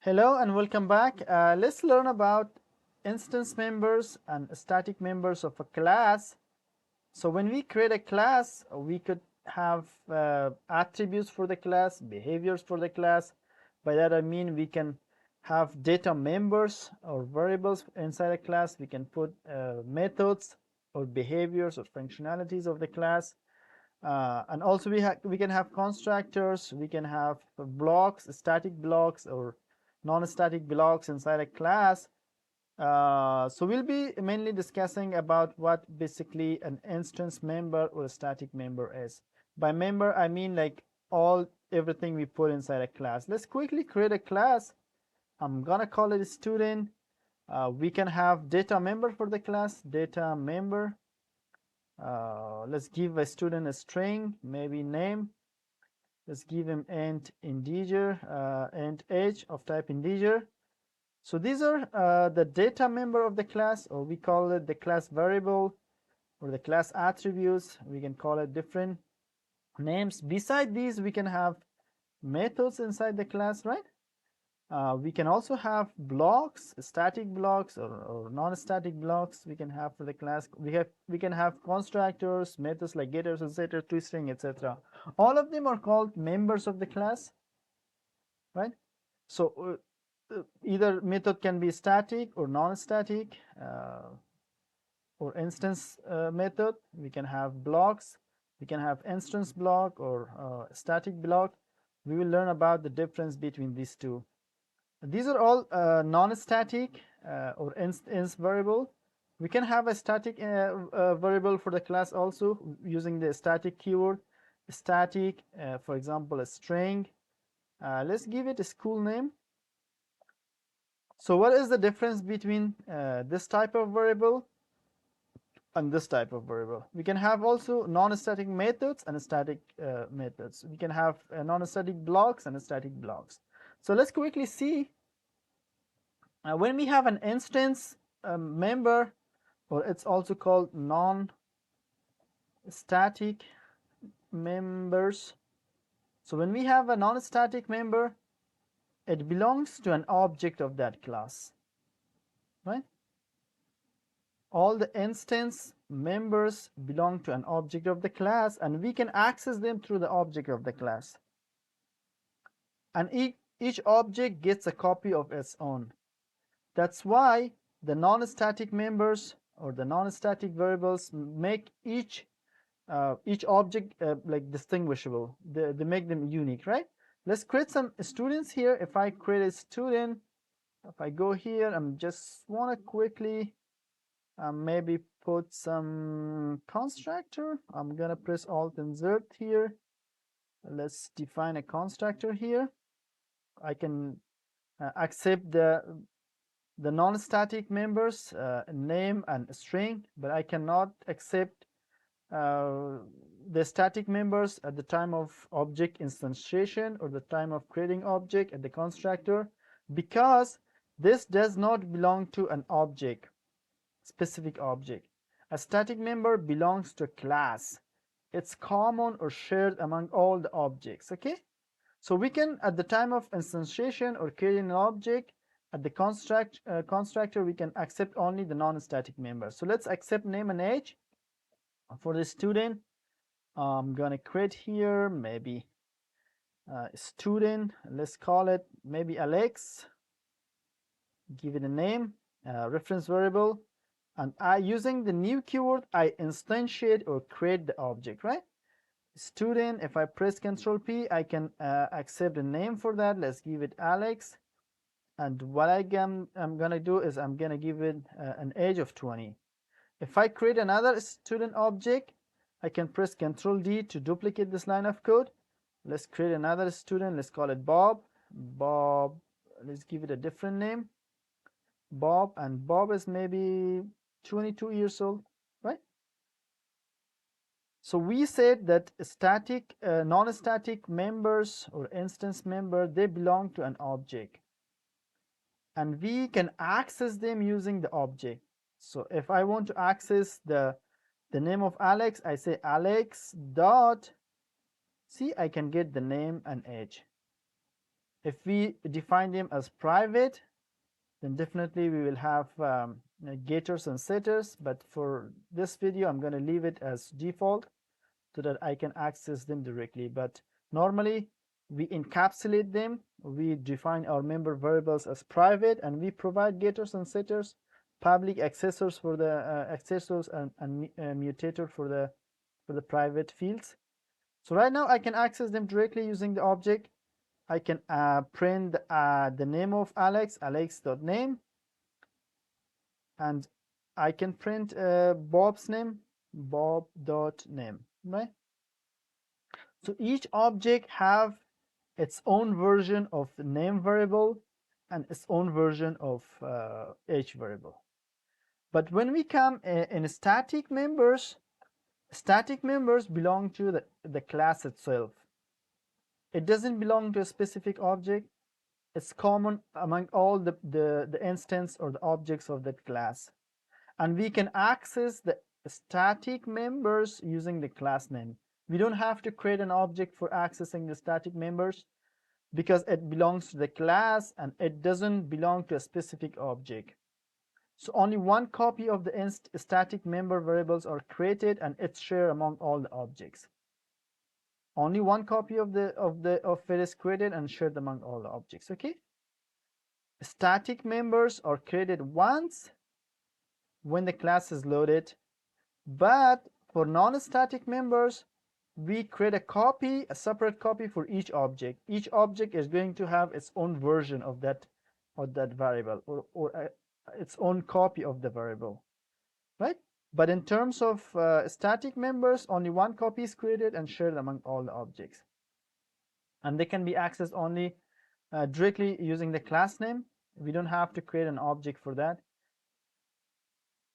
Hello and welcome back. Let's learn about instance members and static members of a class. So when we create a class, we could have attributes for the class, behaviors for the class. By that I mean we can have data members or variables inside a class. We can put methods or behaviors or functionalities of the class. And also we can have constructors, we can have blocks, static blocks or non-static blocks inside a class. So we'll be mainly discussing about what basically an instance member or a static member is. By member I mean like everything we put inside a class. Let's quickly create a class. I'm gonna call it a student. We can have data member for the class, data member. Let's give a student a string, maybe name. Let's give him int integer, int age of type integer. So these are the data member of the class, or we call it the class variable or the class attributes. We can call it different names. Beside these, we can have methods inside the class, right? We can also have blocks, static blocks or non-static blocks we can have for the class. We can have constructors, methods like getters, setters, toString, etc. All of them are called members of the class, right? So either method can be static or non-static or instance method. We can have blocks. We can have instance block or static block. We will learn about the difference between these two. These are all non-static or instance variable. We can have a static variable for the class also using the static keyword. Static, for example, a string. Let's give it a school name. So what is the difference between this type of variable and this type of variable? We can have also non-static methods and static methods. We can have non-static blocks and static blocks. So let's quickly see. When we have an instance member, or it's also called non-static members. So when we have a non-static member, it belongs to an object of that class, right? All the instance members belong to an object of the class, and we can access them through the object of the class. And each object gets a copy of its own. That's why the non-static members or the non-static variables make each object like distinguishable. They make them unique, right? Let's create some students here. If I create a student, if I go here, I'm just want to quickly maybe put some constructor. I'm gonna press Alt and Z here. Let's define a constructor here. I can accept the non-static members, name and string, but I cannot accept the static members at the time of object instantiation or the time of creating object at the constructor, because this does not belong to an object, specific object. A static member belongs to a class. It's common or shared among all the objects, okay? So we can, at the time of instantiation or creating an object, at the constructor, we can accept only the non-static members. So let's accept name and age. For the student, I'm gonna create here maybe student. Let's call it maybe Alex. Give it a name, reference variable, and using the new keyword, I instantiate or create the object, right? Student. If I press Ctrl P, I can accept a name for that. Let's give it Alex. And what I'm gonna do is I'm gonna give it an age of 20. If I create another student object, I can press Ctrl D to duplicate this line of code. Let's create another student. Let's call it Bob. Bob. Let's give it a different name. Bob, and Bob is maybe 22 years old, right? So we said that static, non-static members or instance member, they belong to an object, and we can access them using the object. So if I want to access the name of Alex, I say Alex dot, see, I can get the name and age. If we define them as private, then definitely we will have getters and setters, but for this video I'm going to leave it as default so that I can access them directly. But normally we encapsulate them, we define our member variables as private, and we provide getters and setters, public accessors for the accessors, and mutator for the private fields. So right now I can access them directly using the object. I can print the name of Alex, alex.name, and I can print Bob's name, bob.name, right? So each object have its own version of the name variable and its own version of age variable. But when we come in static members belong to the class itself. It doesn't belong to a specific object. It's common among all the instance or the objects of that class. And we can access the static members using the class name. We don't have to create an object for accessing the static members because it belongs to the class and it doesn't belong to a specific object. So only one copy of the static member variables are created and it's shared among all the objects. Only one copy of it is created and shared among all the objects. Okay. Static members are created once when the class is loaded, but for non-static members, we create a separate copy for each object. Each object is going to have its own version of that variable, or its own copy of the variable, right? But in terms of static members, only one copy is created and shared among all the objects. And they can be accessed only directly using the class name. We don't have to create an object for that.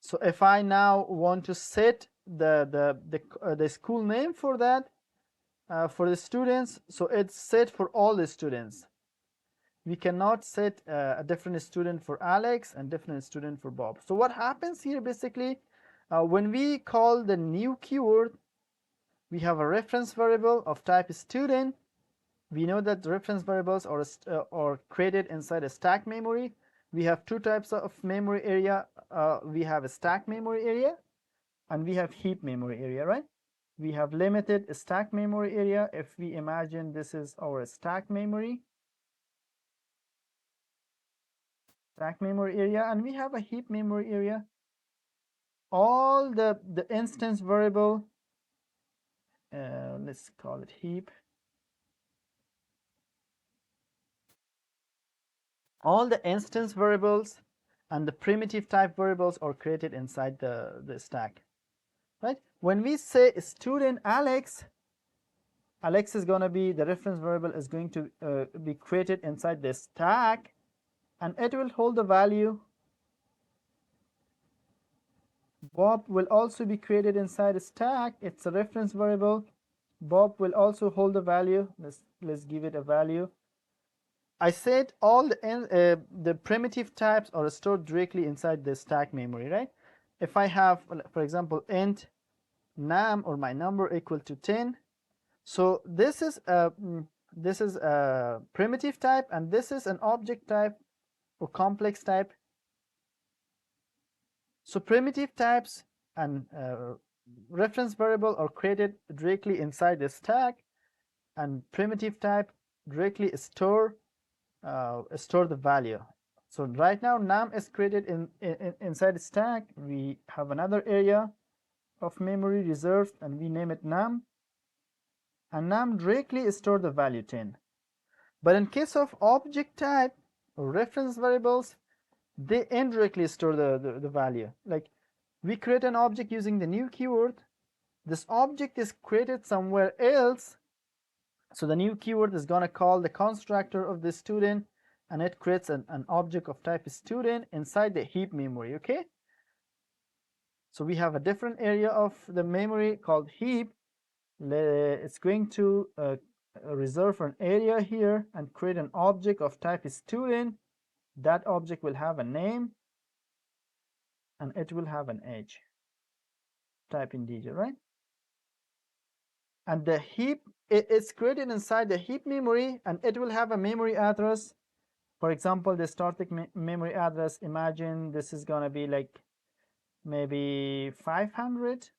So if I now want to set the school name for that, for the students, so it's set for all the students. We cannot set a different student for Alex and different student for Bob. So what happens here basically, when we call the new keyword, we have a reference variable of type student. We know that the reference variables are created inside a stack memory. We have two types of memory area. We have a stack memory area and we have heap memory area, right? We have limited stack memory area. If we imagine this is our stack memory area, and we have a heap memory area. All the instance variable, let's call it heap. All the instance variables and the primitive type variables are created inside the stack, right? When we say student Alex, Alex is going to be, the reference variable is going to be created inside the stack, and it will hold the value. Bob will also be created inside a stack. It's a reference variable. Bob will also hold the value. Let's give it a value. I said all the primitive types are stored directly inside the stack memory, right? If I have, for example, int num or my number equal to 10, so this is a primitive type and this is an object type or complex type. So primitive types and reference variable are created directly inside the stack, and primitive type directly store the value. So right now num is created inside the stack. We have another area of memory reserved and we name it num, and num directly store the value 10. But in case of object type or reference variables, they indirectly store the value. Like we create an object using the new keyword. This object is created somewhere else. So the new keyword is going to call the constructor of the student, and it creates an object of type student inside the heap memory, okay? So we have a different area of the memory called heap. It's going to reserve an area here and create an object of type student. That object will have a name and it will have an age, type integer, right? and the heap it's created inside the heap memory, and it will have a memory address. For example, the static memory address, imagine this is gonna be like maybe 500.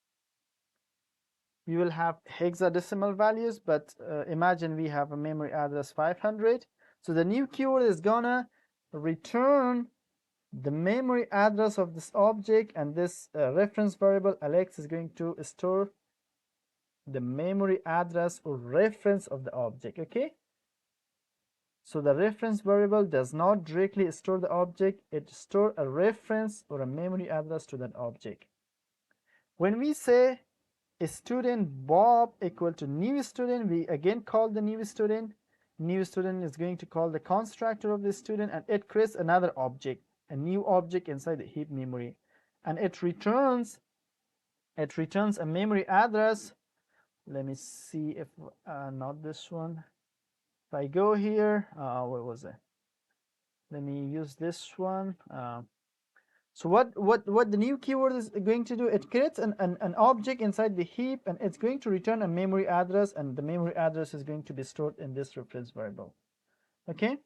We will have hexadecimal values, but imagine we have a memory address 500. So the new keyword is gonna return the memory address of this object, and this reference variable Alex is going to store the memory address or reference of the object. Okay, so the reference variable does not directly store the object, it stores a reference or a memory address to that object. When we say student Bob equal to new student, we again call the new student. New student is going to call the constructor of the student, and it creates another object, a new object inside the heap memory, and it returns a memory address. Let me see if not this one. If I go here, where was it? Let me use this one. So what the new keyword is going to do, it creates an object inside the heap, and it's going to return a memory address, and the memory address is going to be stored in this reference variable. Okay?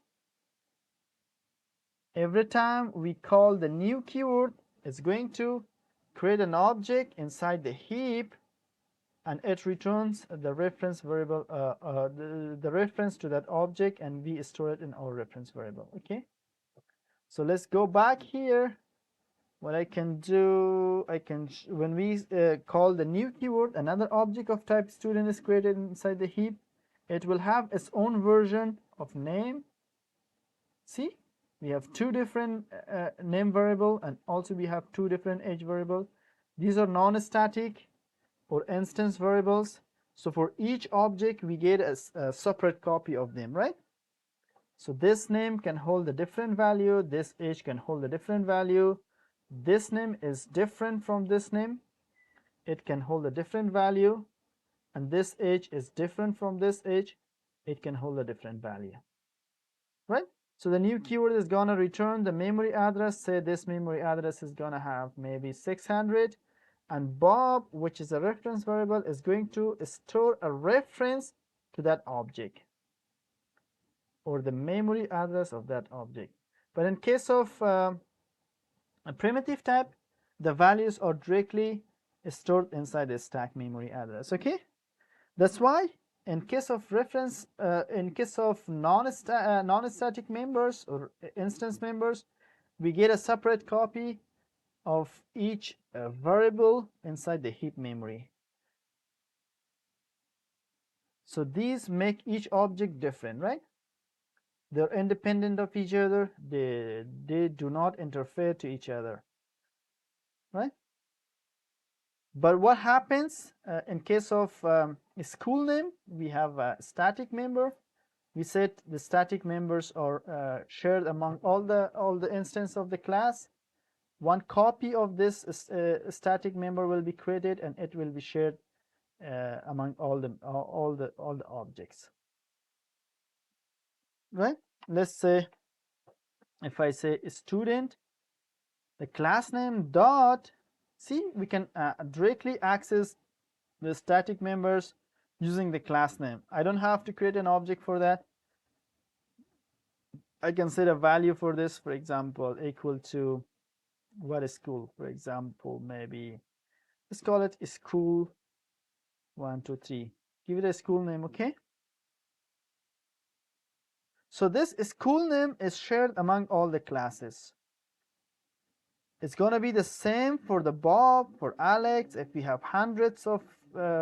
Every time we call the new keyword, it's going to create an object inside the heap, and it returns the reference variable, the reference to that object, and we store it in our reference variable. Okay? So let's go back here. What I can do, when we call the new keyword, another object of type student is created inside the heap. It will have its own version of name. See, we have two different name variable, and also we have two different age variable. These are non-static or instance variables. So for each object, we get a separate copy of them, right? So this name can hold a different value, this age can hold a different value. This name is different from this name, it can hold a different value, and this age is different from this age, it can hold a different value, right? So the new keyword is gonna return the memory address. Say this memory address is gonna have maybe 600, and Bob, which is a reference variable, is going to store a reference to that object or the memory address of that object. But in case of a primitive type, the values are directly stored inside the stack memory address. Okay, that's why in case of reference, in case of non-static members or instance members, we get a separate copy of each variable inside the heap memory. So these make each object different, right? They're independent of each other. They do not interfere to each other, right? But what happens in case of a school name? We have a static member. We said the static members are shared among all the instances of the class. One copy of this static member will be created, and it will be shared among all the objects. Right? Let's say if I say student, the class name dot, see, we can directly access the static members using the class name. I don't have to create an object for that. I can set a value for this, for example, equal to what is school, for example, maybe let's call it school 123. Give it a school name. Okay, so this school name is shared among all the classes. It's going to be the same for the Bob, for Alex. If we have hundreds of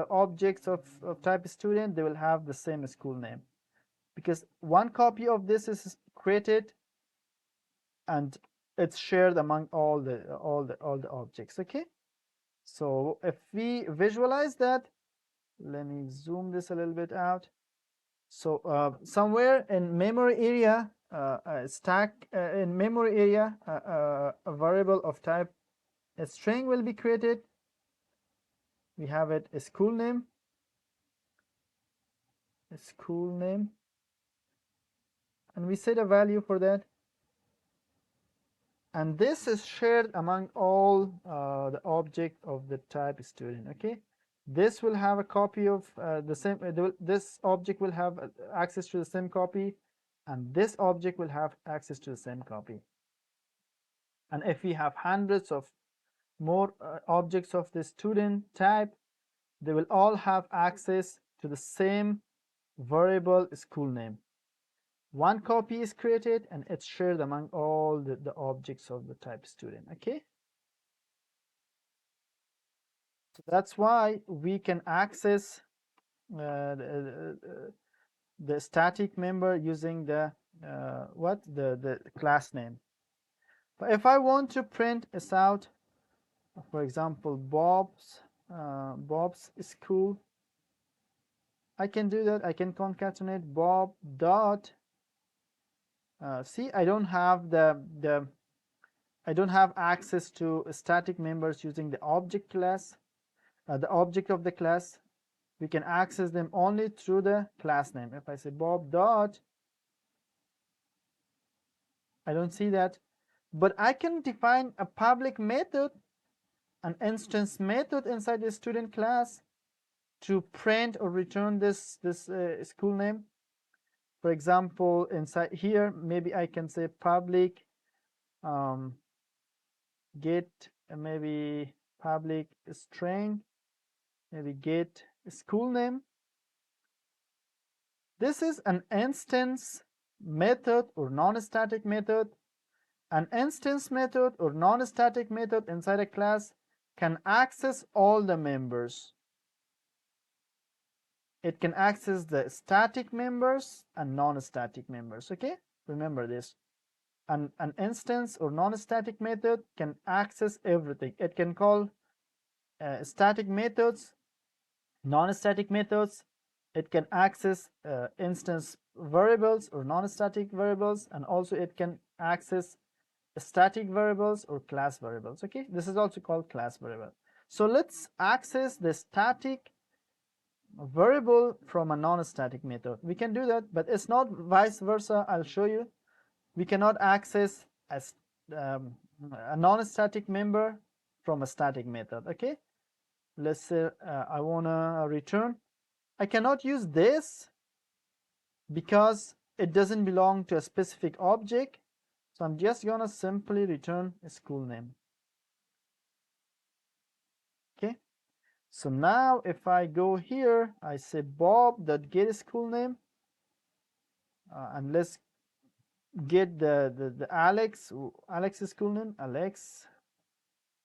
objects of type student, they will have the same school name, because one copy of this is created and it's shared among all the objects. Okay, so if we visualize that, let me zoom this a little bit out. So somewhere in memory area, in memory area, a variable of type a string will be created. We have it a school name, and we set a value for that, and this is shared among all the object of the type student. Okay, This will have a copy of the same, this object will have access to the same copy, and this object will have access to the same copy. And if we have hundreds of more objects of the student type, they will all have access to the same variable school name. One copy is created and it's shared among all the objects of the type student. Okay, so that's why we can access the static member using the the class name. But if I want to print this out, for example, Bob's school, I can do that. I can concatenate Bob dot. See, I don't have I don't have access to static members using the object class, the object of the class. We can access them only through the class name. If I say Bob dot, I don't see that, but I can define a public method, an instance method inside the student class to print or return this school name. For example, inside here, maybe I can say public get maybe public string, maybe get school name. This is an instance method or non-static method. An instance method or non-static method inside a class can access all the members. It can access the static members and non-static members. Okay, remember this. An instance or non-static method can access everything. It can call static methods, non-static methods. It can access instance variables or non-static variables, and also it can access static variables or class variables. Okay, this is also called class variable. So let's access the static variable from a non-static method. We can do that, but it's not vice versa. I'll show you. We cannot access a non-static member from a static method. Okay, let's say I want to return. I cannot use this because it doesn't belong to a specific object. So I'm just gonna simply return a school name. Okay, so now if I go here, I say Bob.get school name, and let's get the Alex's school name, Alex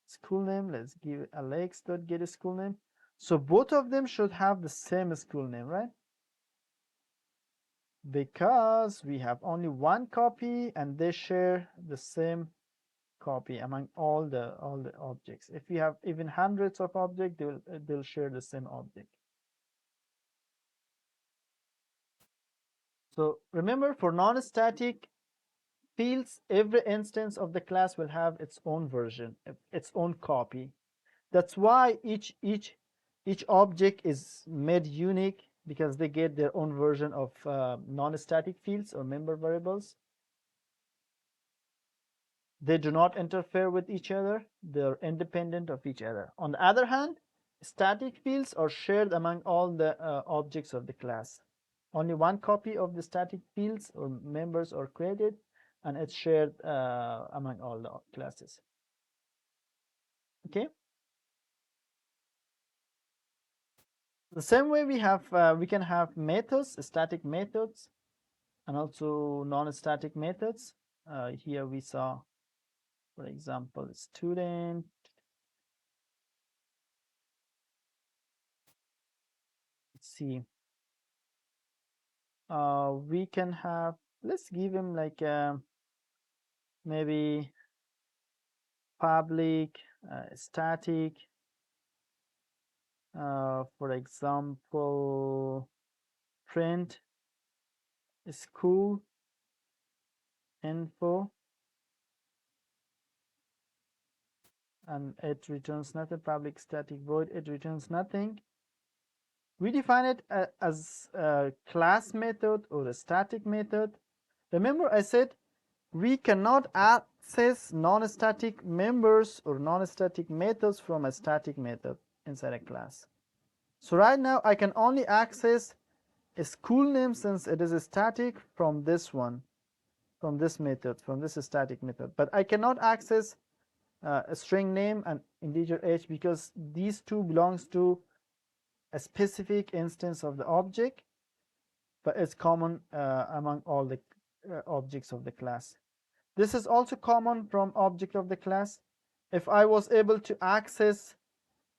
school name. Let's give Alex.get school name. So both of them should have the same school name, right? Because we have only one copy and they share the same copy among all the objects. If you have even hundreds of objects, they'll share the same object. So remember, for non-static fields, every instance of the class will have its own version, its own copy. That's why each object is made unique, because they get their own version of non-static fields or member variables. They do not interfere with each other. They're independent of each other. On the other hand, static fields are shared among all the objects of the class. Only one copy of the static fields or members are created, and it's shared among all the classes. Okay. The same way we can have methods, static methods, and also non-static methods. Here we saw, for example, student. Let's see. We can have, let's give him like maybe public static, for example, print school info, and it returns nothing. Public static void, it returns nothing. We define it as a class method or a static method. Remember, I said we cannot access non-static members or non-static methods from a static method inside a class. So right now I can only access a school name since it is a static from this one, from this method, from this static method. But I cannot access a string name and integer age because these two belongs to a specific instance of the object, but it's common among all the objects of the class. This is also common from object of the class. If I was able to access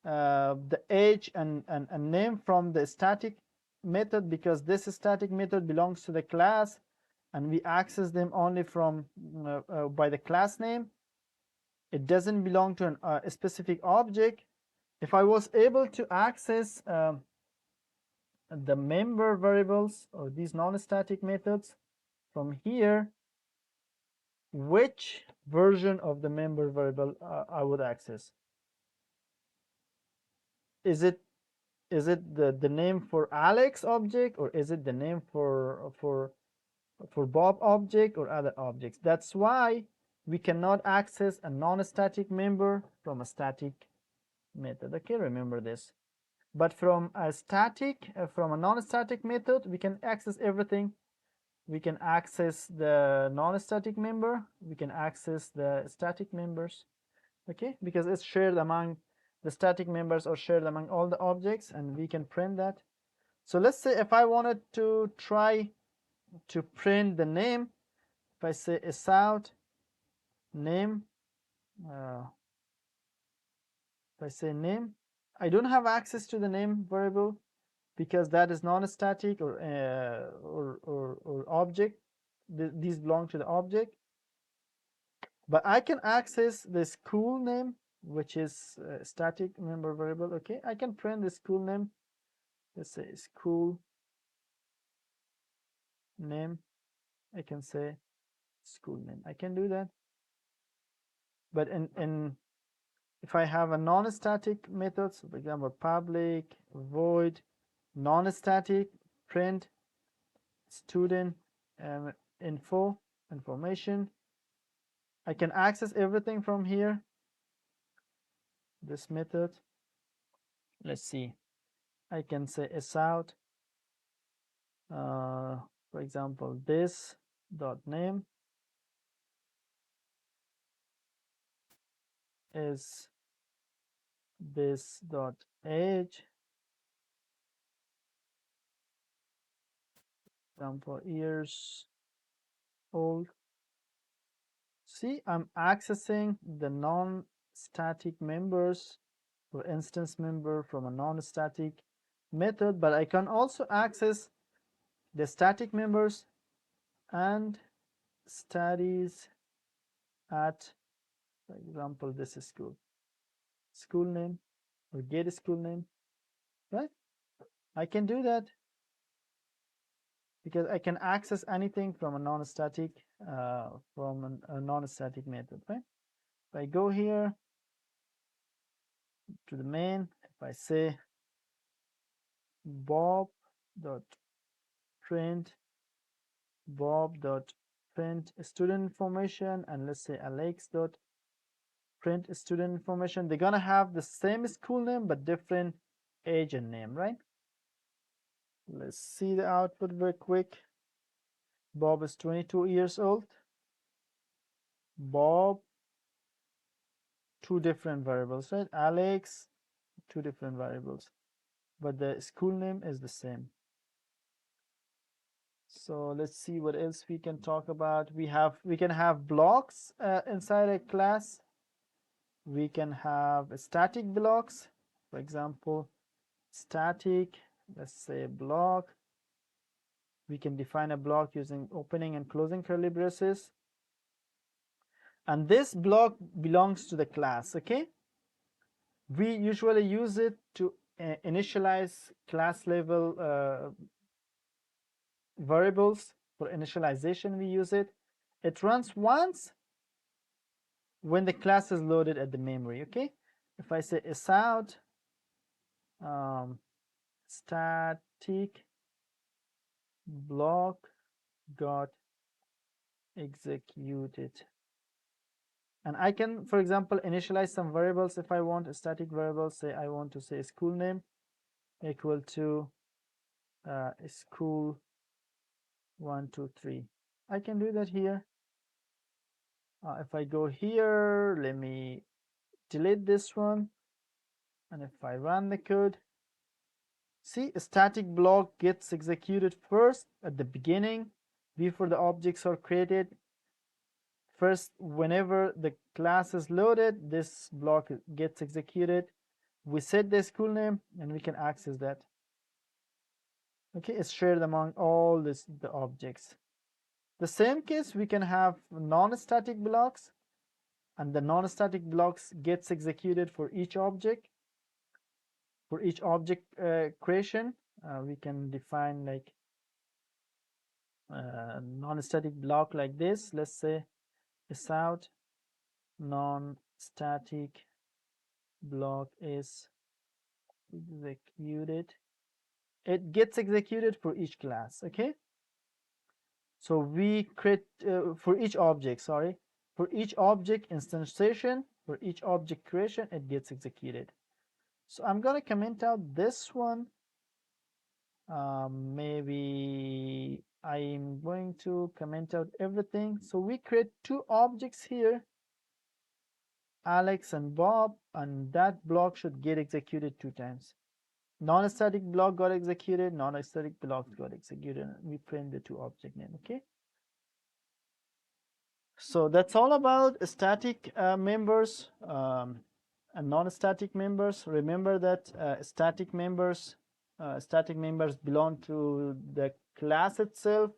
the age and name from the static method, because this static method belongs to the class and we access them only from by the class name, it doesn't belong to a specific object. If I was able to access the member variables or these non-static methods from here, which version of the member variable I would access? Is it the name for Alex object, or is it the name for Bob object or other objects? That's why we cannot access a non-static member from a static method. Okay, remember this. But from a non-static method, we can access everything. We can access the non-static member. We can access the static members. Okay, because it's shared among the static members or shared among all the objects, and we can print that. So let's say if I wanted to try to print the name, if I say sout name, uh, if I say name, I don't have access to the name variable because that is non-static or object. These belong to the object. But I can access the school name, which is a static member variable. Okay, I can print the school name. Let's say school name. I can say school name. I can do that. But in if I have a non-static method, so for example, public void non-static print student information, I can access everything from here. This method. Let's see. I can say sout. For example, this dot name is this dot age. Example, years old. See, I'm accessing the non-static members or instance member from a non-static method, but I can also access the static members and studies at, for example, this is school name or get school name, right? I can do that because I can access anything from a non-static a non-static method, right? If I go here to the main, if I say bob dot print student information, and let's say alex dot print student information, they're gonna have the same school name but different age and name, right? Let's see the output very quick. Bob is 22 years old. Bob, two different variables, right? Alex, two different variables, but the school name is the same. So let's see what else we can talk about. We can have blocks inside a class. We can have static blocks. For example, static, let's say block. We can define a block using opening and closing curly braces. And this block belongs to the class, okay? We usually use it to initialize class level variables. For initialization, we use it. It runs once when the class is loaded at the memory, okay? If I say sout static block got executed, and I can, for example, initialize some variables if I want a static variable. Say I want to say school name. equal to school 1, 2, 3. I can do that here. If I go here, let me delete this one. And if I run the code, see, a static block gets executed first at the beginning before the objects are created. First, whenever the class is loaded, this block gets executed. We set the school name and we can access that. Okay, it's shared among all the objects. The same case, we can have non-static blocks, and the non-static blocks gets executed for each object. For each object creation, we can define like non-static block like this. Let's say is out non-static block is executed. It gets executed for each class. Okay, so we create for each object, sorry, for each object instantiation, for each object creation, it gets executed. So I'm gonna comment out this one. Maybe I'm going to comment out everything. So we create two objects here, Alex and Bob, and that block should get executed 2 times. Non-static block got executed, non-static block got executed, and we print the two object name. Okay, so that's all about static members and non-static members. Remember that static members belong to the class itself,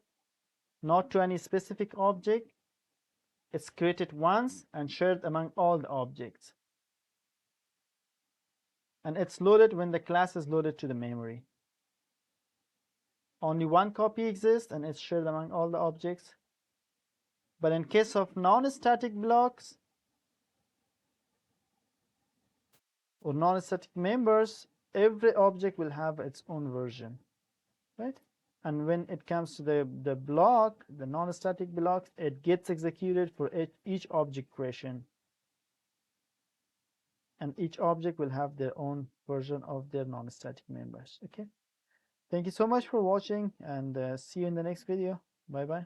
not to any specific object. It's created once and shared among all the objects, and it's loaded when the class is loaded to the memory. Only one copy exists and it's shared among all the objects. But in case of non-static blocks or non-static members, every object will have its own version, right? And when it comes to the block, the non-static block, it gets executed for each object creation. And each object will have their own version of their non-static members. Okay, thank you so much for watching, and see you in the next video. Bye bye.